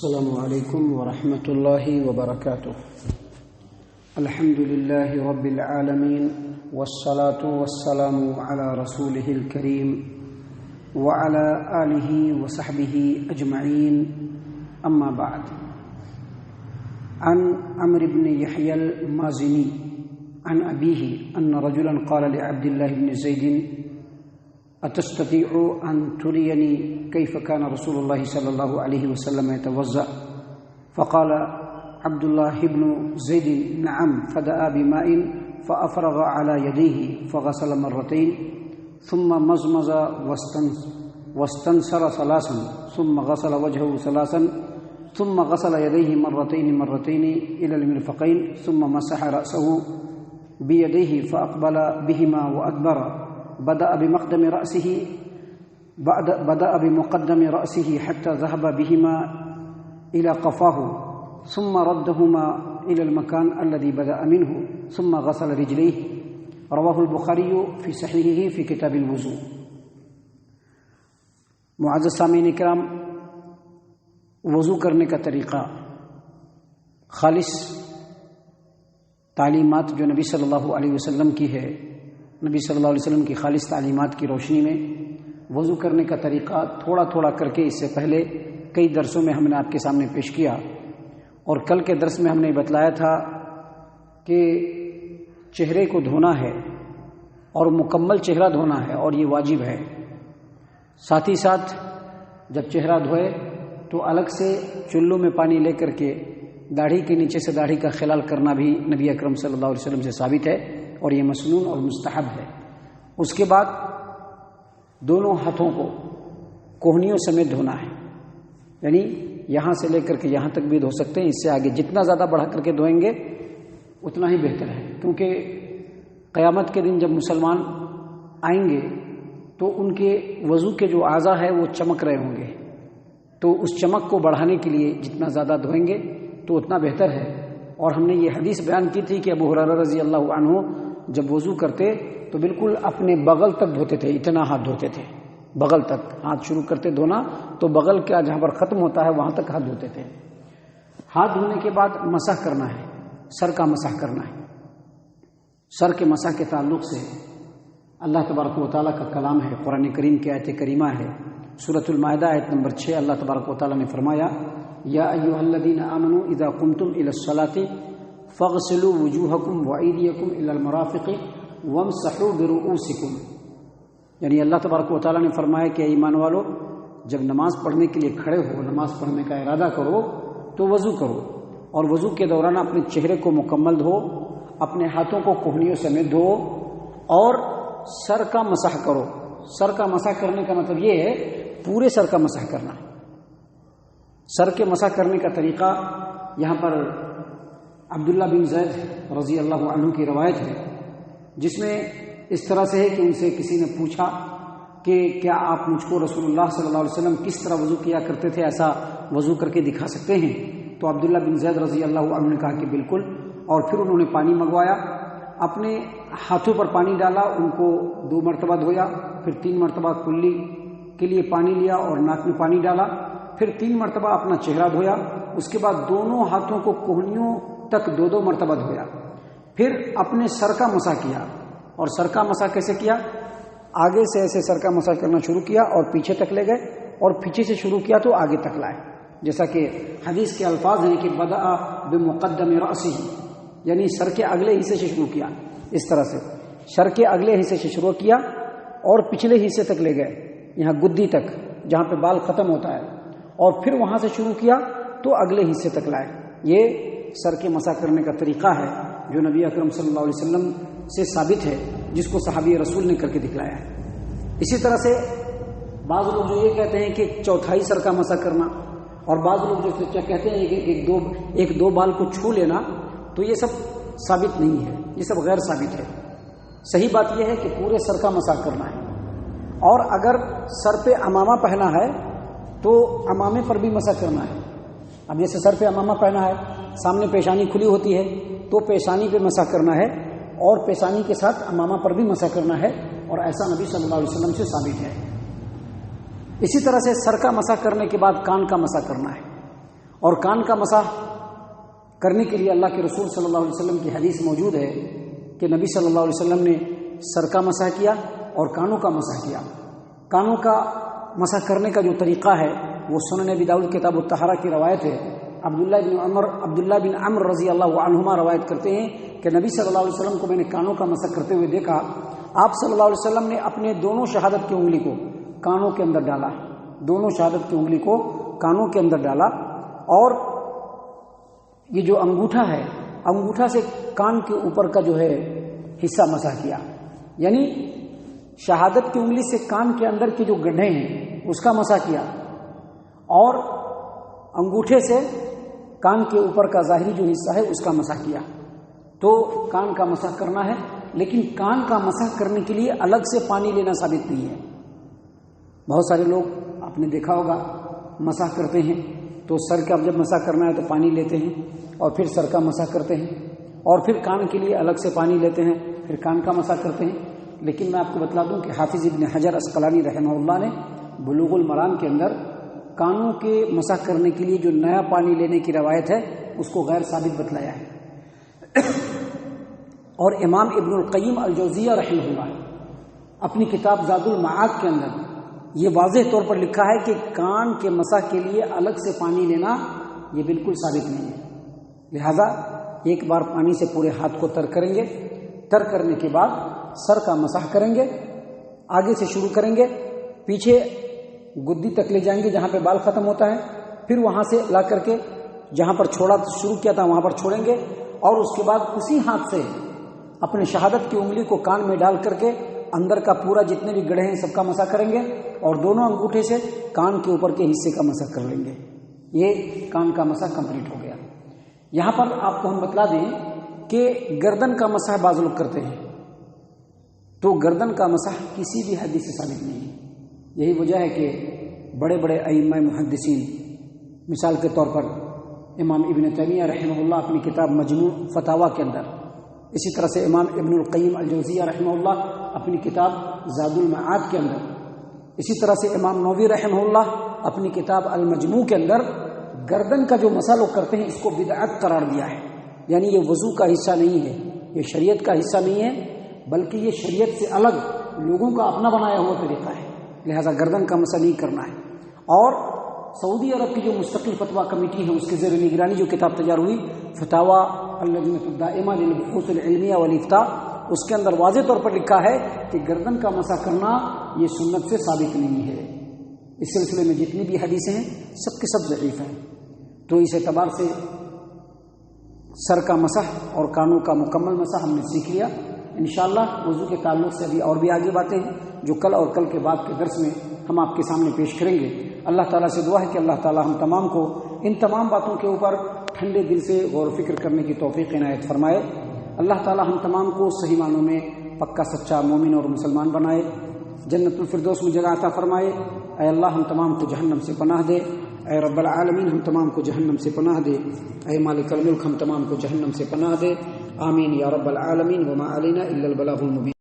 السلام عليكم ورحمة الله وبركاته. الحمد لله رب العالمين، والصلاة والسلام على رسوله الكريم وعلى آله وصحبه أجمعين. أما بعد، عن عمرو بن يحيى المازني عن أبيه أن رجلا قال لعبد الله بن زيد: أتستطيع أن تريني كيف كان رسول الله صلى الله عليه وسلم يتوضأ؟ فقال عبد الله بن زيد: نعم. فدعا بماء فأفرغ على يديه فغسل مرتين، ثم مزمز واستنثر ثلاثا، ثم غسل وجهه ثلاثا، ثم غسل يديه مرتين إلى المرفقين، ثم مسح رأسه بيديه فأقبل بهما وأدبر. بدأ بمقدم رأسه حتى ذهب بهما إلى قفاه، ثم ردهما إلى المكان الذي بدأ منه، ثم غسل رجليه. رواه البخاري في صحيحه في كتاب الوضوء. معزز سامعین کرام، وضو کرنے کا طریقہ خالص تعلیمات جو نبی صلی اللہ علیہ وسلم کی ہے، نبی صلی اللہ علیہ وسلم کی خالص تعلیمات کی روشنی میں وضو کرنے کا طریقہ تھوڑا تھوڑا کر کے اس سے پہلے کئی درسوں میں ہم نے آپ کے سامنے پیش کیا، اور کل کے درس میں ہم نے بتلایا تھا کہ چہرے کو دھونا ہے اور مکمل چہرہ دھونا ہے، اور یہ واجب ہے. ساتھ ہی ساتھ جب چہرہ دھوئے تو الگ سے چلو میں پانی لے کر کے داڑھی کے نیچے سے داڑھی کا خلال کرنا بھی نبی اکرم صلی اللہ علیہ وسلم سے ثابت ہے، اور یہ مسنون اور مستحب ہے. اس کے بعد دونوں ہاتھوں کو کوہنیوں سمیت دھونا ہے، یعنی یہاں سے لے کر کے یہاں تک بھی دھو سکتے ہیں. اس سے آگے جتنا زیادہ بڑھا کر کے دھوئیں گے اتنا ہی بہتر ہے، کیونکہ قیامت کے دن جب مسلمان آئیں گے تو ان کے وضو کے جو اعضاء ہے وہ چمک رہے ہوں گے، تو اس چمک کو بڑھانے کے لیے جتنا زیادہ دھوئیں گے تو اتنا بہتر ہے. اور ہم نے یہ حدیث بیان کی تھی کہ ابو ہریرہ رضی اللہ عنہ جب وضو کرتے تو بالکل اپنے بغل تک دھوتے تھے، اتنا ہاتھ دھوتے تھے، بغل تک ہاتھ شروع کرتے دھونا تو بغل کا جہاں پر ختم ہوتا ہے وہاں تک ہاتھ دھوتے تھے. ہاتھ دھونے کے بعد مسح کرنا ہے، سر کا مسح کرنا ہے. سر کے مسح کے تعلق سے اللہ تبارک و تعالیٰ کا کلام ہے، قرآن کریم کی آیت کریمہ ہے، سورۃ المائدہ آیت نمبر 6. اللہ تبارک و تعالیٰ نے فرمایا: یا ایھا الذین آمنوا اذا قمتم الی الصلاۃ فاغسلوا وجوہکم وایدیکم الی المرافق وامسحوا برؤوسکم. یعنی اللہ تبارک و تعالیٰ نے فرمایا کہ ایمان والو، جب نماز پڑھنے کے لیے کھڑے ہو، نماز پڑھنے کا ارادہ کرو تو وضو کرو، اور وضو کے دوران اپنے چہرے کو مکمل دھو، اپنے ہاتھوں کو کوہنیوں سمیت دھو، اور سر کا مسح کرو. سر کا مسح کرنے کا مطلب یہ ہے پورے سر کا مسح کرنا. سر کے مسح کرنے کا طریقہ یہاں پر عبداللہ بن زید رضی اللہ عنہ کی روایت ہے، جس میں اس طرح سے ہے کہ ان سے کسی نے پوچھا کہ کیا آپ مجھ کو رسول اللہ صلی اللہ علیہ وسلم کس طرح وضو کیا کرتے تھے، ایسا وضو کر کے دکھا سکتے ہیں؟ تو عبداللہ بن زید رضی اللہ عنہ نے کہا کہ بالکل. اور پھر انہوں نے پانی منگوایا، اپنے ہاتھوں پر پانی ڈالا، ان کو 2 مرتبہ دھویا، پھر 3 مرتبہ کلی کے لیے پانی لیا اور ناک میں پانی ڈالا، پھر 3 مرتبہ اپنا چہرہ دھویا. اس کے بعد دونوں ہاتھوں کو کوہنیوں تک 2 مرتبہ دھویا. پھر اپنے سر کا مسح کیا. اور سر کا مسح کیسے کیا؟ آگے سے ایسے سر کا مسح کرنا شروع کیا اور پیچھے تک لے گئے، اور پیچھے سے شروع کیا تو آگے تک لائے. جیسا کہ حدیث کے الفاظ ہیں کہ بدأ بمقدم رأسہ، یعنی سر کے اگلے حصے سے شروع کیا. اس طرح سے سر کے اگلے حصے سے شروع کیا اور پچھلے حصے تک لے گئے، یہاں گدی تک جہاں پہ بال ختم ہوتا ہے، اور پھر وہاں سے شروع کیا تو اگلے حصے تک لائے. یہ سر کے مسح کرنے کا طریقہ ہے جو نبی اکرم صلی اللہ علیہ وسلم سے ثابت ہے، جس کو صحابی رسول نے کر کے دکھلایا ہے. اسی طرح سے بعض لوگ جو یہ کہتے ہیں کہ 1/4 سر کا مسح کرنا، اور بعض لوگ جو کہتے ہیں کہ ایک دو بال کو چھو لینا، تو یہ سب ثابت نہیں ہے، یہ سب غیر ثابت ہے. صحیح بات یہ ہے کہ پورے سر کا مسح کرنا ہے. اور اگر سر پہ امامہ پہنا ہے تو امامے پر بھی مسح کرنا ہے. اب جیسے سر پہ امامہ پہنا ہے، سامنے پیشانی کھلی ہوتی ہے تو پیشانی پہ مسح کرنا ہے، اور پیشانی کے ساتھ امامہ پر بھی مسح کرنا ہے، اور ایسا نبی صلی اللہ علیہ وسلم سے ثابت ہے. اسی طرح سے سر کا مسح کرنے کے بعد کان کا مسح کرنا ہے، اور کان کا مسح کرنے کے لیے اللہ کے رسول صلی اللہ علیہ وسلم کی حدیث موجود ہے کہ نبی صلی اللہ علیہ وسلم نے سر کا مسح کیا اور کانوں کا مسح کیا۔ کانوں کا مسح کرنے کا جو طریقہ ہے وہ سنن ابی داؤد کتاب الطہارہ کی روایت ہے۔ عبداللہ بن عمر رضی اللہ عنہما روایت کرتے ہیں کہ نبی صلی اللہ علیہ وسلم کو میں نے کانوں کا مسح کرتے ہوئے دیکھا۔ آپ صلی اللہ علیہ وسلم نے اپنے دونوں شہادت کی انگلی کو کانوں کے اندر ڈالا، دونوں شہادت کی انگلی کو کانوں کے اندر ڈالا، اور یہ جو انگوٹھا ہے، انگوٹھا سے کان کے اوپر کا جو ہے حصہ مسح کیا، یعنی شہادت کی انگلی سے کان کے اندر کے جو گڈھے ہیں اس کا مسح کیا، اور انگوٹھے سے کان کے اوپر کا ظاہری جو حصہ ہے اس کا مسح کیا۔ تو کان کا مسح کرنا ہے، لیکن کان کا مسح کرنے کے لیے الگ سے پانی لینا ثابت نہیں ہے۔ بہت سارے لوگ آپ نے دیکھا ہوگا مسح کرتے ہیں تو سر کا جب مسح کرنا ہے تو پانی لیتے ہیں اور پھر سر کا مسح کرتے ہیں، اور پھر کان کے لیے الگ سے پانی لیتے ہیں، پھر کان کا مسح کرتے ہیں۔ لیکن میں آپ کو بتلا دوں کہ حافظ ابن حجر عسقلانی رحمہ اللہ نے بلوغ المرام کے اندر کانوں کے مسح کرنے کے لیے جو نیا پانی لینے کی روایت ہے اس کو غیر ثابت بتلایا ہے۔ اور امام ابن القیم الجوزیہ رحمہ اللہ اپنی کتاب زاد المعاد کے اندر یہ واضح طور پر لکھا ہے کہ کان کے مسح کے لیے الگ سے پانی لینا یہ بالکل ثابت نہیں ہے، لہذا ایک بار پانی سے پورے ہاتھ کو تر کریں گے، تر کرنے کے بعد سر کا مسح کریں گے، آگے سے شروع کریں گے، پیچھے گدی تک لے جائیں گے جہاں پہ بال ختم ہوتا ہے، پھر وہاں سے لا کر کے جہاں پر شروع کیا تھا وہاں پر چھوڑیں گے، اور اس کے بعد اسی ہاتھ سے اپنے شہادت کی انگلی کو کان میں ڈال کر کے اندر کا پورا جتنے بھی گڑھے ہیں سب کا مسح کریں گے، اور دونوں انگوٹھے سے کان کے اوپر کے حصے کا مسح کر لیں گے۔ یہ کان کا مسح کمپلیٹ ہو گیا۔ یہاں پر آپ کو ہم بتلا دیں کہ گردن کا مسح بعض لوگ کرتے ہیں، تو گردن کا مسح کسی بھی حدیث سے ثابت نہیں ہے۔ یہی وجہ ہے کہ بڑے بڑے ائمہ محدثین، مثال کے طور پر امام ابن تیمیہ رحمہ اللہ اپنی کتاب مجموع فتاویٰ کے اندر، اسی طرح سے امام ابن القیم الجوزیہ رحمہ اللہ اپنی کتاب زاد المعاد کے اندر، اسی طرح سے امام نووی رحمہ اللہ اپنی کتاب المجموع کے اندر گردن کا جو مسح لوگ کرتے ہیں اس کو بدعت قرار دیا ہے، یعنی یہ وضو کا حصہ نہیں ہے، یہ شریعت کا حصہ نہیں ہے، بلکہ یہ شریعت سے الگ لوگوں کا اپنا بنایا ہوا طریقہ ہے، لہذا گردن کا مسح نہیں کرنا ہے۔ اور سعودی عرب کی جو مستقل فتویٰ کمیٹی ہے اس کے زیر نگرانی جو کتاب تیار ہوئی فتاویٰ اللجنۃ الدائمہ للبحوث العلمیہ والافتاء، اس کے اندر واضح طور پر لکھا ہے کہ گردن کا مسح کرنا یہ سنت سے ثابت نہیں ہے۔ اس سلسلے میں جتنی بھی حدیثیں ہیں سب کے سب ضعیف ہیں، تو اس اعتبار سے سر کا مسح اور کانوں کا مکمل مسح ہم نے سیکھ لیا۔ انشاءاللہ وضو کے تعلق سے ابھی اور بھی آگے باتیں ہیں جو کل اور کل کے بعد کے درس میں ہم آپ کے سامنے پیش کریں گے۔ اللہ تعالیٰ سے دعا ہے کہ اللہ تعالیٰ ہم تمام کو ان تمام باتوں کے اوپر ٹھنڈے دل سے غور و فکر کرنے کی توفیق عنایت فرمائے۔ اللہ تعالیٰ ہم تمام کو صحیح معنوں میں پکا سچا مومن اور مسلمان بنائے، جنت الفردوس میں جگہ عطا فرمائے۔ اے اللہ ہم تمام کو جہنم سے پناہ دے، اے رب العالمین ہم تمام کو جہنم سے پناہ دے، اے مالک الملک ہم تمام کو جہنم سے پناہ دے، آمین یا رب العالمین۔ وما علینا الا البلاغ المبین۔